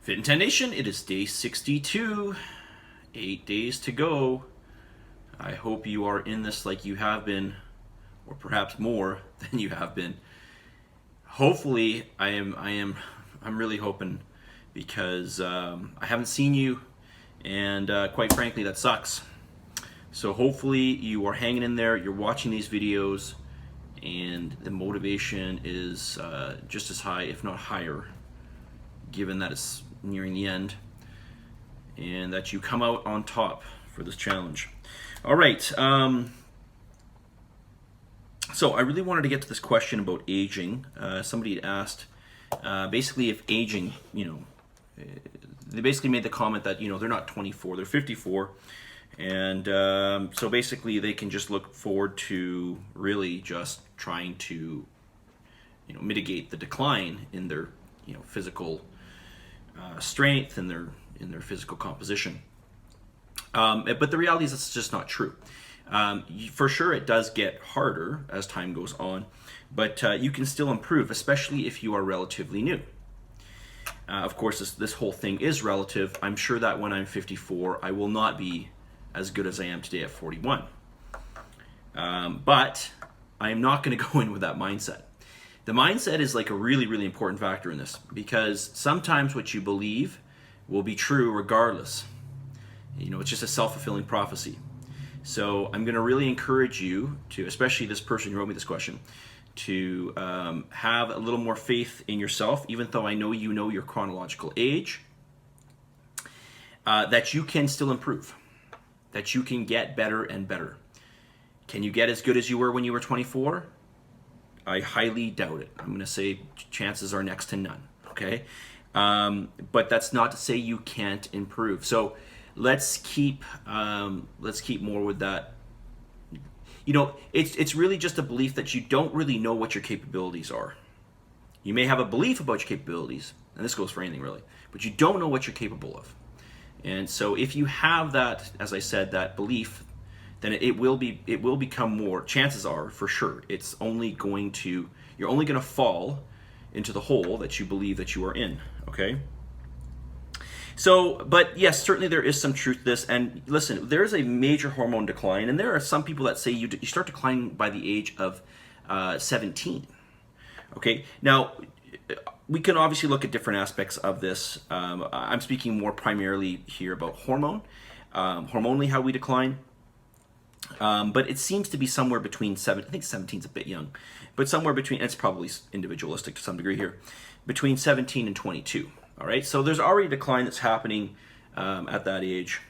Fit in 10 Nation, it is day 62, 8 days to go. I hope you are in this like you have been, or perhaps more than you have been. Hopefully, I'm really hoping, because I haven't seen you, and quite frankly, that sucks. So hopefully you are hanging in there, you're watching these videos, and the motivation is just as high, if not higher, given that it's nearing the end, and that you come out on top for this challenge. All right, so I really wanted to get to this question about aging. Somebody had asked, basically, if aging, they basically made the comment that, they're not 24, they're 54, and so basically they can just look forward to really just trying to, mitigate the decline in their, physical strength and in their physical composition. But the reality is it's just not true. For sure, it does get harder as time goes on, but you can still improve, especially if you are relatively new. Of course, this whole thing is relative. I'm sure that when I'm 54, I will not be as good as I am today at 41. But I am not going to go in with that mindset. The mindset is like a really, really important factor in this, because sometimes what you believe will be true regardless. It's just a self-fulfilling prophecy. So I'm going to really encourage you to, especially this person who wrote me this question, to have a little more faith in yourself, even though I know you know your chronological age, that you can still improve, that you can get better and better. Can you get as good as you were when you were 24? I highly doubt it. I'm going to say chances are next to none, okay? But that's not to say you can't improve. So let's keep more with that. It's really just a belief that you don't really know what your capabilities are. You may have a belief about your capabilities, and this goes for anything really, but you don't know what you're capable of. And so if you have that, as I said, that belief, then it will become more, chances are, for sure, you're only going to fall into the hole that you believe that you are in, okay? So, but yes, certainly there is some truth to this, and listen, there is a major hormone decline, and there are some people that say you start declining by the age of 17, okay? Now, we can obviously look at different aspects of this. I'm speaking more primarily here about hormonally how we decline. But it seems to be somewhere between I think 17 is a bit young, but somewhere between, it's probably individualistic to some degree here, between 17 and 22. All right, so there's already a decline that's happening at that age,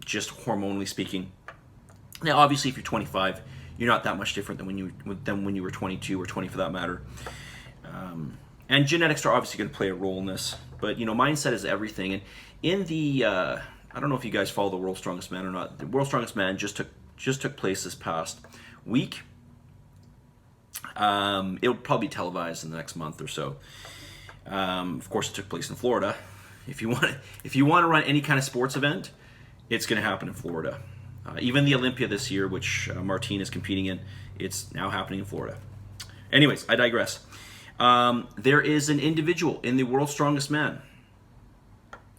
just hormonally speaking. Now, obviously, if you're 25, you're not that much different than when you were 22 or 20 for that matter. And genetics are obviously going to play a role in this, but mindset is everything. And in the I don't know if you guys follow the World's Strongest Man or not. The World's Strongest Man just took place this past week. It'll probably be televised in the next month or so. Of course, it took place in Florida. If you want to run any kind of sports event, it's going to happen in Florida. Even the Olympia this year, which Martine is competing in, it's now happening in Florida. Anyways, I digress. There is an individual in the World's Strongest Man.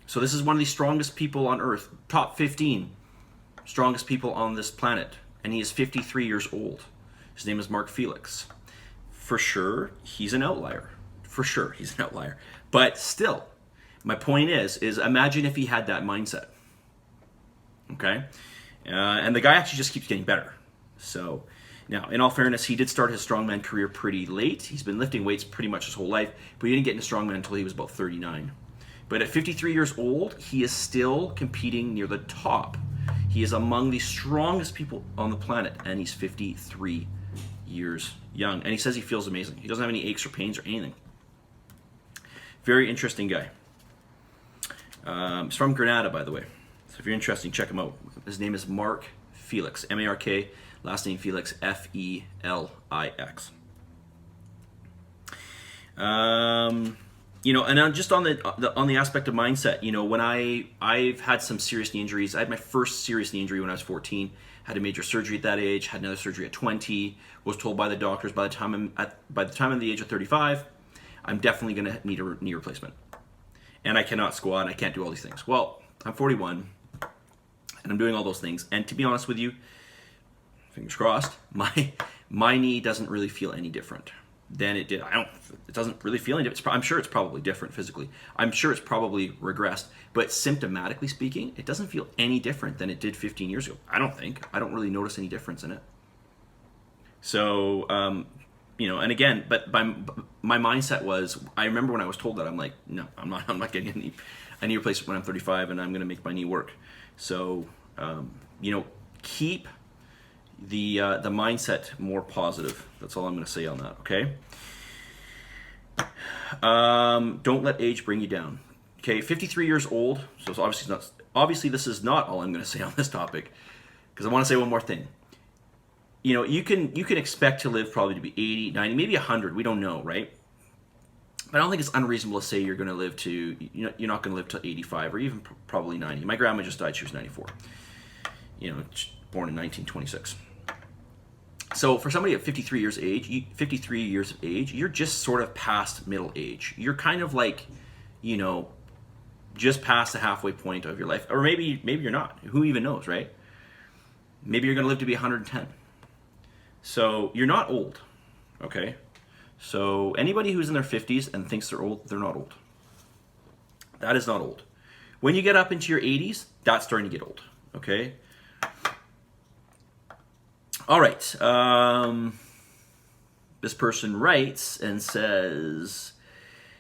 So this is one of the strongest people on Earth, top 15 strongest people on this planet, and he is 53 years old. His name is Mark Felix. For sure, he's an outlier. For sure, he's an outlier. But still, my point is imagine if he had that mindset. Okay? And the guy actually just keeps getting better. So, now, in all fairness, he did start his strongman career pretty late. He's been lifting weights pretty much his whole life, but he didn't get into strongman until he was about 39. But at 53 years old, he is still competing near the top. He is among the strongest people on the planet, and he's 53 years young. And he says he feels amazing. He doesn't have any aches or pains or anything. Very interesting guy. He's from Grenada, by the way. So if you're interested, check him out. His name is Mark Felix, M-A-R-K, last name Felix, F-E-L-I-X. And just on the aspect of mindset, when I've had some serious knee injuries. I had my first serious knee injury when I was 14. Had a major surgery at that age. Had another surgery at 20. Was told by the doctors by the time I'm the age of 35, I'm definitely going to need a knee replacement. and I cannot squat, and I can't do all these things. Well, I'm 41, and I'm doing all those things. And to be honest with you, fingers crossed, my knee doesn't really feel any different than it did. It doesn't really feel any different. I'm sure it's probably different physically. I'm sure it's probably regressed, but symptomatically speaking, it doesn't feel any different than it did 15 years ago. I don't think. I don't really notice any difference in it. So, and again, but my mindset was, I remember when I was told that, I'm like, no, I'm not getting a knee replacement when I'm 35, and I'm going to make my knee work. So, keep the mindset more positive. That's all I'm going to say on that. Okay. Don't let age bring you down. Okay, 53 years old. So it's obviously this is not all I'm going to say on this topic, because I want to say one more thing. You can expect to live probably to be 80, 90, maybe 100. We don't know, right? But I don't think it's unreasonable to say you're going to live to, you're not going to live to 85 or even probably 90. My grandma just died. She was 94. Born in 1926. So for somebody at 53 years of age, you're just sort of past middle age. You're kind of like, just past the halfway point of your life. Or maybe you're not. Who even knows, right? Maybe you're going to live to be 110. So you're not old, okay? So anybody who's in their 50s and thinks they're old, they're not old. That is not old. When you get up into your 80s, that's starting to get old, okay? All right. This person writes and says,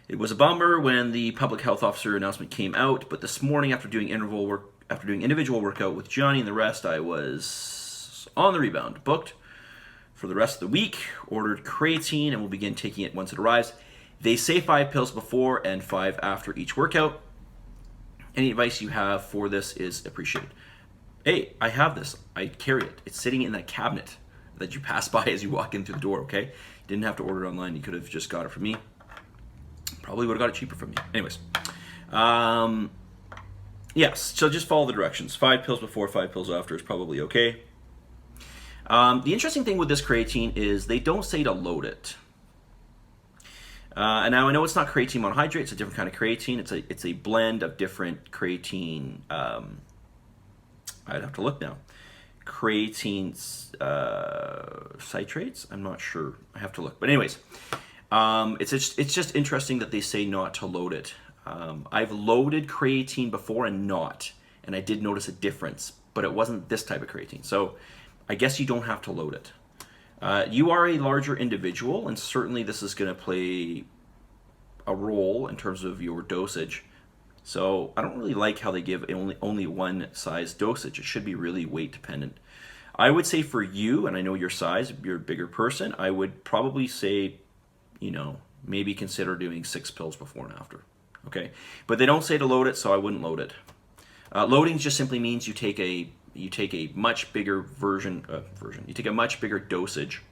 it was a bummer when the public health officer announcement came out, but this morning after doing individual workout with Johnny and the rest, I was on the rebound, booked for the rest of the week, ordered creatine, and will begin taking it once it arrives. They say 5 pills before and 5 after each workout. Any advice you have for this is appreciated. Hey, I have this. I carry it. It's sitting in that cabinet that you pass by as you walk in through the door, okay? You didn't have to order it online. You could have just got it from me. Probably would have got it cheaper from me. Anyways. Yes, so just follow the directions. 5 pills before, 5 pills after is probably okay. The interesting thing with this creatine is they don't say to load it. And now I know it's not creatine monohydrate. It's a different kind of creatine. It's a blend of different creatine. I'd have to look now. Creatine citrates? I'm not sure. I have to look. But anyways, it's just interesting that they say not to load it. I've loaded creatine before and not, and I did notice a difference, but it wasn't this type of creatine. So I guess you don't have to load it. You are a larger individual, and certainly this is going to play a role in terms of your dosage. So I don't really like how they give only one size dosage. It should be really weight dependent. I would say for you, and I know your size, you're a bigger person, I would probably say, maybe consider doing 6 pills before and after. Okay, but they don't say to load it, so I wouldn't load it. Loading just simply means you take a much bigger you take a much bigger dosage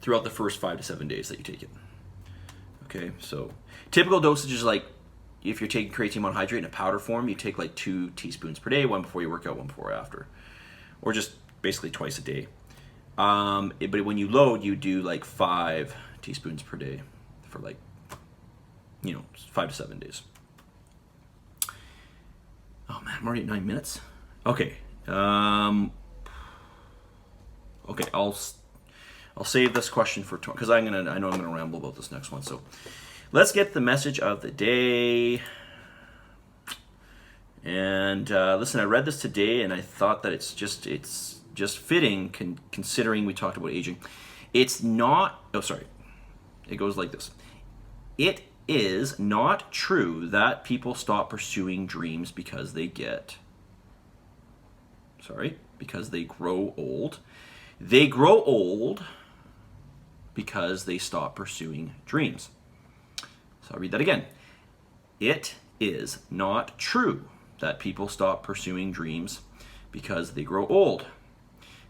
throughout the first 5 to 7 days that you take it. Okay, so typical dosage is like, if you're taking creatine monohydrate in a powder form, you take like 2 teaspoons per day, 1 before you work out, 1 before or after, or just basically twice a day. But when you load, you do like 5 teaspoons per day for 5 to 7 days. Oh man, I'm already at 9 minutes. Okay. Okay, I'll save this question for tomorrow, because I know I'm gonna ramble about this next one. So let's get the message of the day. And listen, I read this today, and I thought that it's just fitting, considering we talked about aging. It's not. Oh, sorry. It goes like this. It is not true that people stop pursuing dreams because they grow old. They grow old because they stop pursuing dreams. So I'll read that again. It is not true that people stop pursuing dreams because they grow old.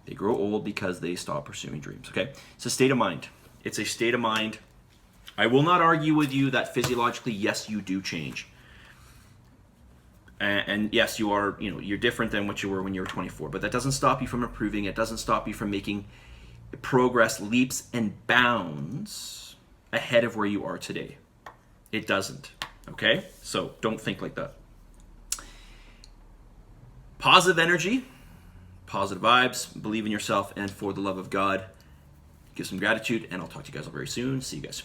They grow old because they stop pursuing dreams. Okay? It's a state of mind. It's a state of mind. I will not argue with you that physiologically, yes, you do change. And yes, you are, you're different than what you were when you were 24, but that doesn't stop you from improving. It doesn't stop you from making progress, leaps and bounds ahead of where you are today. It doesn't. Okay? So don't think like that. Positive energy, positive vibes, believe in yourself, and for the love of God, give some gratitude, and I'll talk to you guys all very soon. See you guys.